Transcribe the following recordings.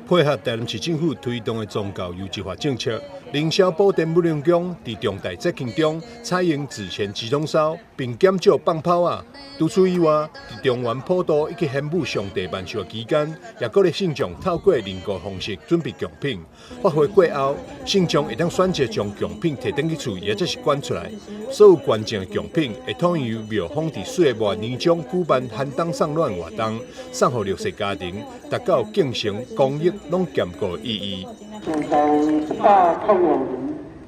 配合台南市政府推动的宗教优质化政策，凌霄宝殿武陵宫在重大节庆中采用自前集中烧，并减少放炮啊。除此以外，在中原普渡以及献武上帝万寿期间，也鼓励信众透过人工方式准备贡品。发挥过后，信众会当选择将贡品摕登去厝，或者是捐出来。所有捐赠的贡品会统由庙方伫4月末年中举办寒冬送暖活动，送予弱势家庭，达到敬诚公益拢兼顾的意义。自从1805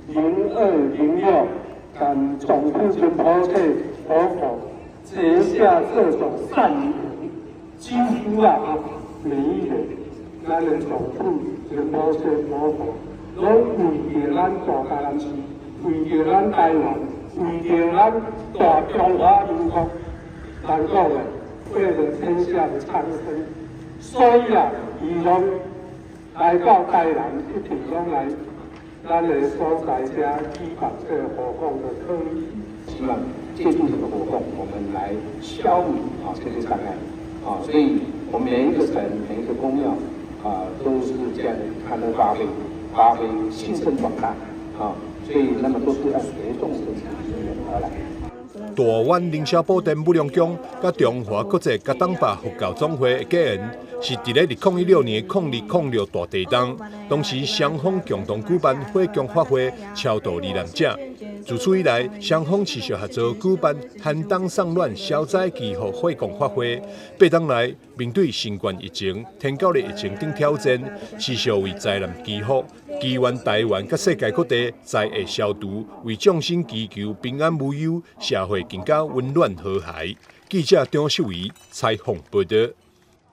年0206感总父亲菩萨佛佛结下这种善缘，几乎每一人，咱的总父亲菩萨佛佛，拢为着咱大台南市，为着咱台湾，为着咱大中华民国，咱讲的为了天下的苍生，所以伊拢来到台南，一定拢来咱的所在遮举办这个活动的科仪，希望借助这个活动，我们来消弭这些障碍所以我们每一个城、每一个公庙都是这样才能发挥兴盛广大所以那么都是要随众的而来。大湾凌霄宝殿武陵宫甲中华国际甲党吧佛教总会的结缘，是伫咧2016年0206大地震，当时双方共同举办火供法会，超度罹难者。自此以来，双方持续合作举办寒冬送暖消灾祈福火供法会。8年来，面对新冠疫情、天狗的疫情等挑战，持续为灾难祈福，祈愿台湾甲世界各地灾厄消除，为众生祈求平安无忧，社会更加温暖和谐。记者张秀仪采访报道。